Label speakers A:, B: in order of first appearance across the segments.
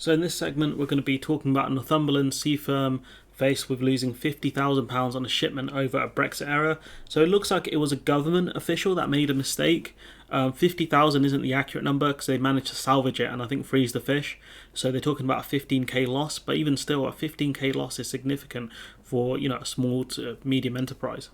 A: So in this segment, we're going to be talking about a Northumberland sea firm faced with losing £50,000 on a shipment over a Brexit error. So it looks like it was a government official that made a mistake. 50,000 isn't the accurate number because they managed to salvage it and I think freeze the fish. So they're talking about a 15k loss, but even still, a 15k loss is significant for a small to medium enterprise.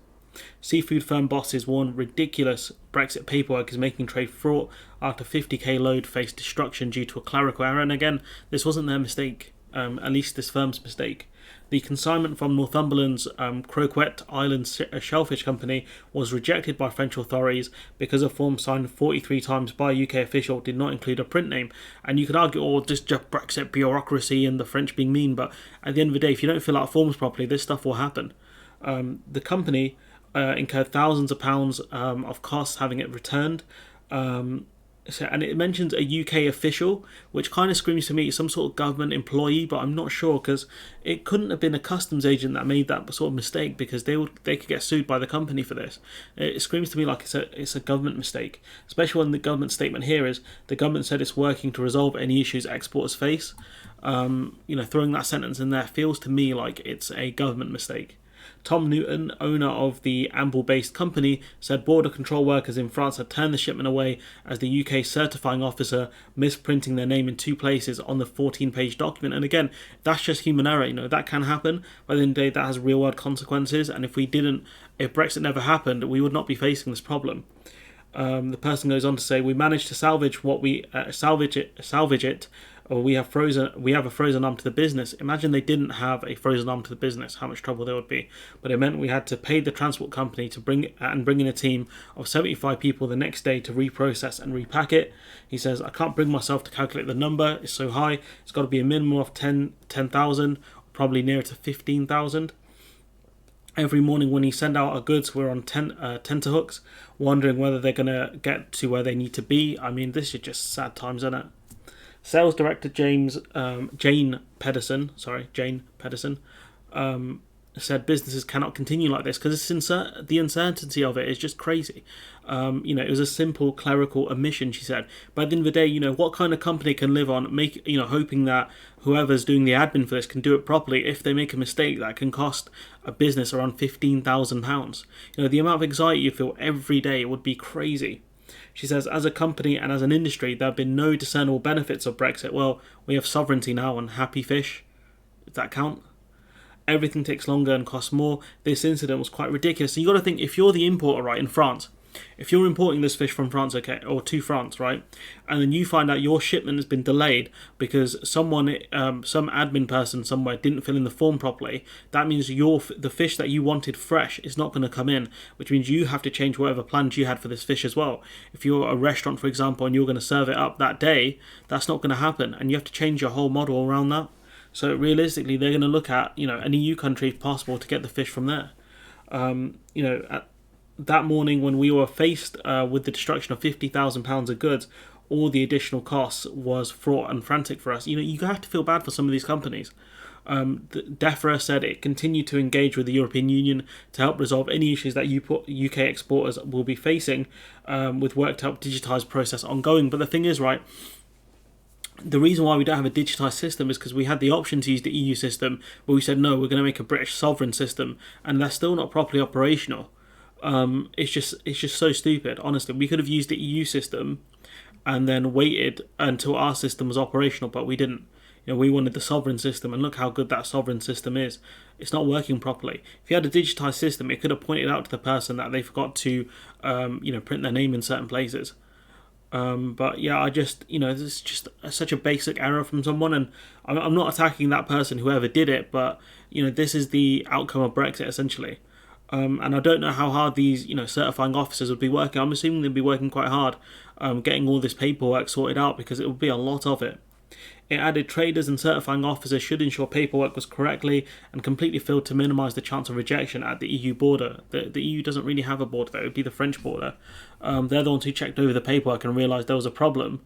A: Seafood firm bosses warn ridiculous Brexit paperwork is making trade fraught after 50k load faced destruction due to a clerical error. And again, this wasn't their mistake, at least this firm's mistake. The consignment from Northumberland's Croquet Island Shellfish Company was rejected by French authorities because a form signed 43 times by a UK official did not include a print name. And you could argue, oh, this is just Brexit bureaucracy and the French being mean, but at the end of the day, if you don't fill out forms properly, this stuff will happen. The company incurred thousands of pounds of costs having it returned. And it mentions a UK official, which kind of screams to me some sort of government employee, but I'm not sure because it couldn't have been a customs agent that made that sort of mistake because they could get sued by the company for this. It screams to me like it's a government mistake, especially when the government statement here is the government said it's working to resolve any issues exporters face. Throwing that sentence in there feels to me like it's a government mistake. Tom Newton, owner of the Amble-based company, said border control workers in France had turned the shipment away as the UK certifying officer misprinting their name in two places on the 14-page document. And again, that's just human error. That can happen. But at the end of the day, that has real-world consequences. And if Brexit never happened, we would not be facing this problem. The person goes on to say, we managed to salvage it. Or we have a frozen arm to the business. Imagine they didn't have a frozen arm to the business, how much trouble there would be. But it meant we had to pay the transport company to bring in a team of 75 people the next day to reprocess and repack it. He says, I can't bring myself to calculate the number. It's so high. It's got to be a minimum of 10,000, probably nearer to 15,000. Every morning when he sent out our goods, we're on tenterhooks, wondering whether they're going to get to where they need to be. I mean, this is just sad times, isn't it? Sales director Jane Pedersen, said businesses cannot continue like this because the uncertainty of it is just crazy. It was a simple clerical omission, she said. But at the end of the day, what kind of company can live on hoping that whoever's doing the admin for this can do it properly if they make a mistake that can cost a business around £15,000. The amount of anxiety you feel every day would be crazy. She says, as a company and as an industry, there have been no discernible benefits of Brexit. Well, we have sovereignty now and happy fish. Does that count? Everything takes longer and costs more. This incident was quite ridiculous. So you got to think, if you're the importer, right, in France, if you're importing this fish from France, okay, or to France, right, and then you find out your shipment has been delayed because some admin person somewhere didn't fill in the form properly, that means the fish that you wanted fresh is not going to come in, which means you have to change whatever plans you had for this fish as well. If you're a restaurant, for example, and you're going to serve it up that day, that's not going to happen, and you have to change your whole model around that. So realistically, they're going to look at an EU country if possible to get the fish from there. At that morning when we were faced with the destruction of £50,000 of goods, all the additional costs was fraught and frantic for us. You have to feel bad for some of these companies. DEFRA said it continued to engage with the European Union to help resolve any issues that UK exporters will be facing, with work to help digitise process ongoing. But the thing is, right, the reason why we don't have a digitised system is because we had the option to use the EU system, but we said no, we're going to make a British sovereign system, and they're still not properly operational. It's just so stupid. Honestly, we could have used the EU system and then waited until our system was operational, but we didn't. We wanted the sovereign system, and look how good that sovereign system is. It's not working properly. If you had a digitised system, it could have pointed out to the person that they forgot to, print their name in certain places. But yeah, this is just such a basic error from someone, and I'm not attacking that person, whoever did it, but this is the outcome of Brexit essentially. And I don't know how hard these certifying officers would be working. I'm assuming they'd be working quite hard, getting all this paperwork sorted out because it would be a lot of it. It added traders and certifying officers should ensure paperwork was correctly and completely filled to minimise the chance of rejection at the EU border. The EU doesn't really have a border, though. It would be the French border. They're the ones who checked over the paperwork and realised there was a problem.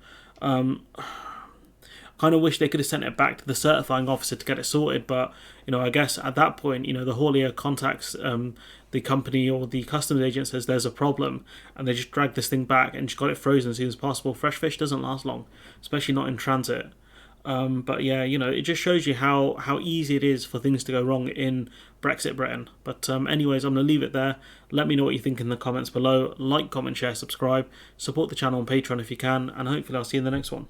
A: Kind of wish they could have sent it back to the certifying officer to get it sorted, but I guess at that point, the haulier contacts the company or the customs agent, says there's a problem, and they just dragged this thing back and just got it frozen as soon as possible. Fresh fish doesn't last long, especially not in transit. But yeah, it just shows you how easy it is for things to go wrong in Brexit Britain. But anyways, I'm going to leave it there. Let me know what you think in the comments below. Like, comment, share, subscribe. Support the channel on Patreon if you can. And hopefully I'll see you in the next one.